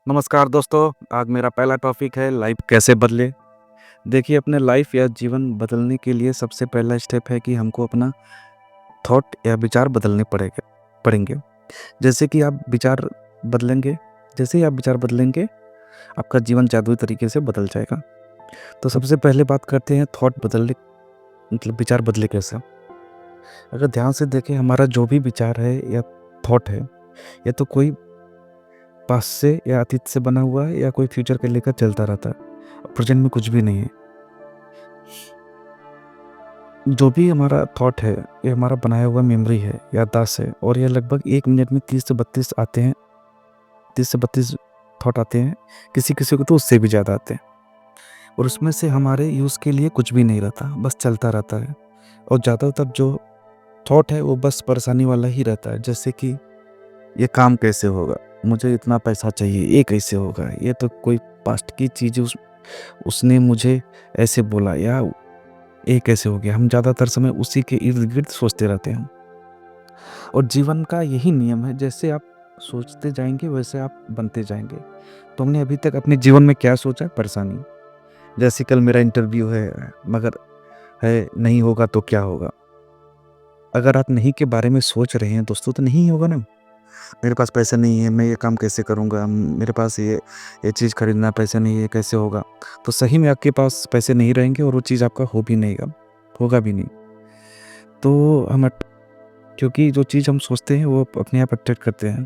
नमस्कार दोस्तों, आज मेरा पहला टॉपिक है लाइफ कैसे बदले। देखिए, अपने लाइफ या जीवन बदलने के लिए सबसे पहला स्टेप है कि हमको अपना थॉट या विचार बदलने पड़ेंगे। जैसे कि आप विचार बदलेंगे जैसे ही आप विचार बदलेंगे, आपका जीवन जादुई तरीके से बदल जाएगा। तो सबसे पहले बात करते हैं थॉट बदलने, मतलब विचार बदले कैसे। अगर ध्यान से देखें, हमारा जो भी विचार है या थॉट है, या तो कोई पास्ट से या अतीत से बना हुआ है या कोई फ्यूचर के लेकर चलता रहता है। प्रेजेंट में कुछ भी नहीं है। जो भी हमारा थॉट है, ये हमारा बनाया हुआ मेमोरी है, याददाश्त है, और ये लगभग 1 मिनट में 30 से 32 आते हैं। 30 से 32 थॉट आते हैं। किसी को तो उससे भी ज़्यादा आते हैं, और उसमें से हमारे यूज़ के लिए कुछ भी नहीं रहता, बस चलता रहता है। और ज़्यादातर जो थॉट है वो बस परेशानी वाला ही रहता है। जैसे कि ये काम कैसे होगा, मुझे इतना पैसा चाहिए, ये कैसे होगा, ये तो कोई पास्ट की चीज़, उसने मुझे ऐसे बोला, या ये कैसे हो गया। हम ज़्यादातर समय उसी के इर्द गिर्द सोचते रहते हैं। और जीवन का यही नियम है, जैसे आप सोचते जाएंगे वैसे आप बनते जाएंगे। तो हमने अभी तक अपने जीवन में क्या सोचा है? परेशानी। जैसे कल मेरा इंटरव्यू है, मगर है नहीं होगा तो क्या होगा। अगर आप नहीं के बारे में सोच रहे हैं दोस्तों, तो नहीं होगा ना। मेरे पास पैसा नहीं है, मैं ये काम कैसे करूँगा, मेरे पास ये चीज़ खरीदना पैसा नहीं है, कैसे होगा। तो सही में आपके पास पैसे नहीं रहेंगे और वो चीज़ आपका हो भी नहीं होगा भी नहीं। तो क्योंकि जो चीज़ हम सोचते हैं वो अपने आप अट्रैक्ट करते हैं।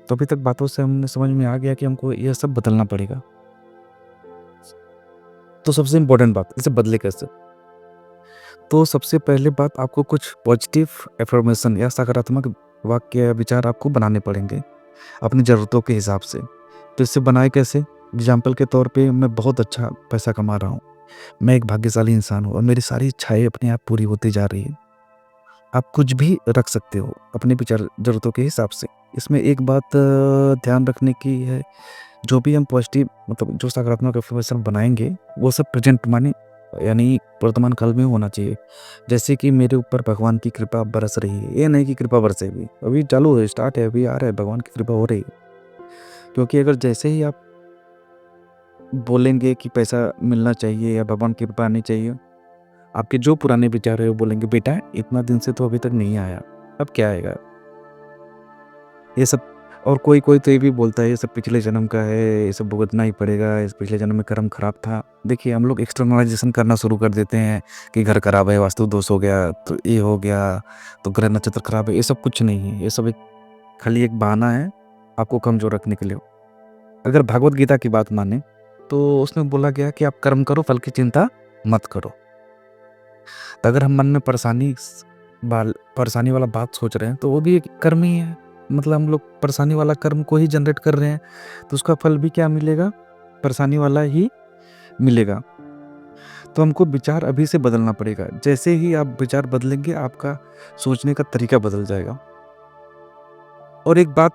तो अभी तक बातों से हमने समझ में आ गया कि हमको यह सब बदलना पड़ेगा। तो सबसे इम्पोर्टेंट बात, इसे बदले कैसे? तो सबसे पहले बात, आपको कुछ पॉजिटिव अफर्मेशन या सकारात्मक वाक्य या विचार आपको बनाने पड़ेंगे अपनी ज़रूरतों के हिसाब से। तो इससे बनाए कैसे? एग्जाम्पल के तौर पे, मैं बहुत अच्छा पैसा कमा रहा हूँ, मैं एक भाग्यशाली इंसान हूँ और मेरी सारी इच्छाएँ अपने आप पूरी होती जा रही है। आप कुछ भी रख सकते हो अपने विचार ज़रूरतों के हिसाब से। इसमें एक बात ध्यान रखने की है, जो भी हम पॉजिटिव, मतलब जो सकारात्मक अफ़र्मेशन बनाएँगे, वो सब प्रेज़ेंट माने, यानी वर्तमान काल में होना चाहिए। जैसे कि मेरे ऊपर भगवान की कृपा बरस रही है, ये नहीं कि कृपा बरसेगी, अभी चालू है, स्टार्ट है, अभी आ रहा है, भगवान की कृपा हो रही है। क्योंकि अगर जैसे ही आप बोलेंगे कि पैसा मिलना चाहिए या भगवान की कृपा आनी चाहिए, आपके जो पुराने विचार है वो बोलेंगे, बेटा इतना दिन से तो अभी तक नहीं आया, अब क्या आएगा? ये सब। और कोई तो ये भी बोलता है, ये सब पिछले जन्म का है, ये सब भुगतना ही पड़ेगा, इस पिछले जन्म में कर्म खराब था। देखिए, हम लोग एक्सटर्नलाइजेशन करना शुरू कर देते हैं कि घर खराब है, वास्तु दोष हो गया, तो ये हो गया, तो ग्रह नक्षत्र खराब है। ये सब कुछ नहीं है, ये सब एक खाली एक बहाना है आपको कमज़ोर रखने के लिए। अगर भगवद गीता की बात माने, तो उसमें बोला गया कि आप कर्म करो, फल की चिंता मत करो। तो अगर हम मन में परेशानी वाला बात सोच रहे हैं, तो वो भी एक कर्म ही है। मतलब हम लोग परेशानी वाला कर्म को ही जनरेट कर रहे हैं, तो उसका फल भी क्या मिलेगा? परेशानी वाला ही मिलेगा। तो हमको विचार अभी से बदलना पड़ेगा। जैसे ही आप विचार बदलेंगे, आपका सोचने का तरीका बदल जाएगा। और एक बात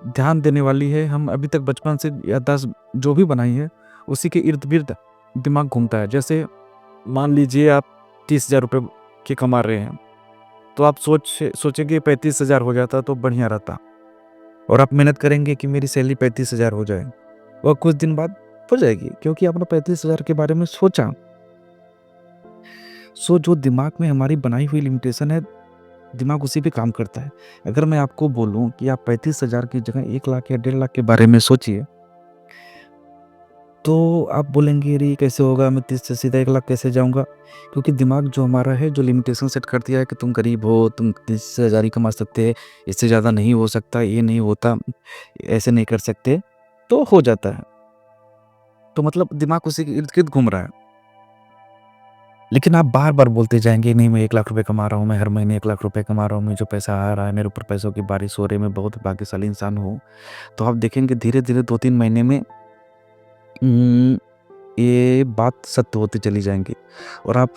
ध्यान देने वाली है, हम अभी तक बचपन से याददाश्त जो भी बनाई है, उसी के इर्द-गिर्द दिमाग घूमता है। जैसे मान लीजिए आप 30,000 रुपए के कमा रहे हैं, तो आप सोचेंगे 35,000 हो जाता तो बढ़िया रहता, और आप मेहनत करेंगे कि मेरी सैलरी 35,000 हो जाए, और कुछ दिन बाद हो जाएगी, क्योंकि आपने 35,000 के बारे में सोचा। जो दिमाग में हमारी बनाई हुई लिमिटेशन है, दिमाग उसी पे काम करता है। अगर मैं आपको बोलूँ कि आप 35,000 की जगह 1 लाख या 1.5 लाख के बारे में सोचिए, तो आप बोलेंगे, अरे ये कैसे होगा, मैं 30 से सीधा 1 लाख कैसे जाऊँगा? क्योंकि दिमाग जो हमारा है, जो लिमिटेशन सेट कर दिया है कि तुम गरीब हो, तुम 30,000 ही कमा सकते हैं, इससे ज़्यादा नहीं हो सकता, ये नहीं होता, ऐसे नहीं कर सकते, तो हो जाता है। तो मतलब दिमाग उसी के इर्द-गिर्द घूम रहा है। लेकिन आप बार-बार बोलते जाएँगे, नहीं मैं 1 लाख रुपए कमा रहा हूँ, मैं हर महीने 1 लाख रुपए कमा रहा हूँ, मुझे पैसा आ रहा है, मेरे ऊपर पैसों की बारिश हो रही है, मैं बहुत भाग्यशाली इंसान हूँ। तो आप देखेंगे धीरे-धीरे 2-3 महीने में उम, ये बात सत्य होती चली जाएँगी, और आप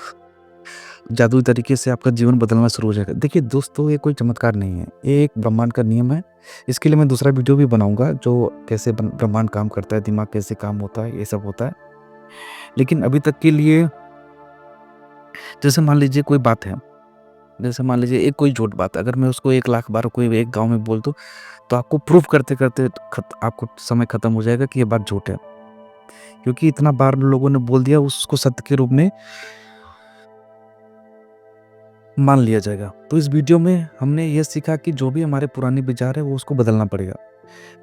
जादुई तरीके से आपका जीवन बदलना शुरू हो जाएगा। देखिए दोस्तों, ये कोई चमत्कार नहीं है, ये एक ब्रह्मांड का नियम है। इसके लिए मैं दूसरा वीडियो भी बनाऊँगा, जो कैसे ब्रह्मांड काम करता है, दिमाग कैसे काम होता है, ये सब होता है। लेकिन अभी तक के लिए, जैसे मान लीजिए कोई बात है, जैसे मान लीजिए एक कोई झूठ बात, अगर मैं उसको 1 लाख बार कोई एक गाँव में बोल दूँ, तो आपको प्रूफ करते-करते आपको समय खत्म हो जाएगा कि ये बात झूठ है। क्योंकि इतना बार लोगों ने बोल दिया, उसको सत्य के रूप में मान लिया जाएगा। तो इस वीडियो में हमने ये सीखा कि जो भी हमारे पुराने विचार है वो उसको बदलना पड़ेगा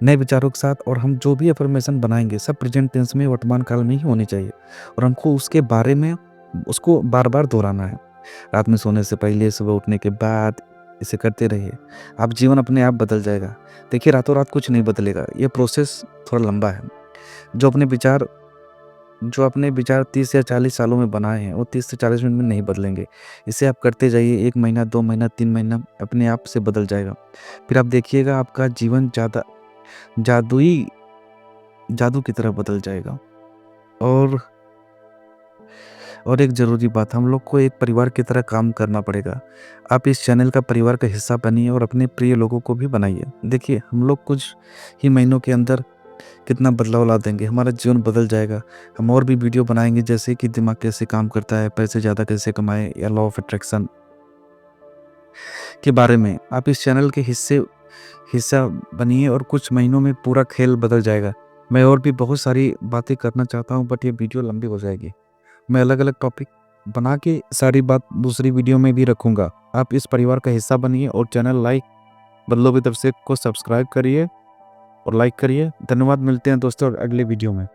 नए विचारों के साथ, और हम जो भी अफर्मेशन बनाएँगे सब प्रेजेंट टेंस में, वर्तमान काल में ही होनी चाहिए, और हमको उसके बारे में उसको बार-बार दोहराना है। रात में सोने से पहले, सुबह उठने के बाद इसे करते रहिए। आप जीवन अपने आप बदल जाएगा। देखिए, रातों-रात कुछ नहीं बदलेगा, ये प्रोसेस थोड़ा लंबा है। जो अपने विचार जो अपने विचार 30 या 40 सालों में बनाए हैं, वो 30 से 40 मिनट में नहीं बदलेंगे। इसे आप करते जाइए, 1 महीना, 2 महीना, 3 महीना अपने आप से बदल जाएगा। फिर आप देखिएगा आपका जीवन ज़्यादा जादुई जादू की तरह बदल जाएगा। और एक ज़रूरी बात, हम लोग को एक परिवार की तरह काम करना पड़ेगा। आप इस चैनल का परिवार का हिस्सा बनिए और अपने प्रिय लोगों को भी बनाइए। देखिए, हम लोग कुछ ही महीनों के अंदर कितना बदलाव ला देंगे, हमारा जीवन बदल जाएगा। हम और भी वीडियो बनाएँगे, जैसे कि दिमाग कैसे काम करता है, पैसे ज़्यादा कैसे कमाएँ, या लॉ ऑफ अट्रैक्शन के बारे में। आप इस चैनल के हिस्सा बनिए और कुछ महीनों में पूरा खेल बदल जाएगा। मैं और भी बहुत सारी बातें करना चाहता हूँ, बट ये वीडियो लंबी हो जाएगी। मैं अलग-अलग टॉपिक बना के सारी बात दूसरी वीडियो में भी रखूँगा। आप इस परिवार का हिस्सा बनिए और चैनल बदलो की तरफ से को सब्सक्राइब करिए और लाइक करिए। धन्यवाद, मिलते हैं दोस्तों अगले वीडियो में।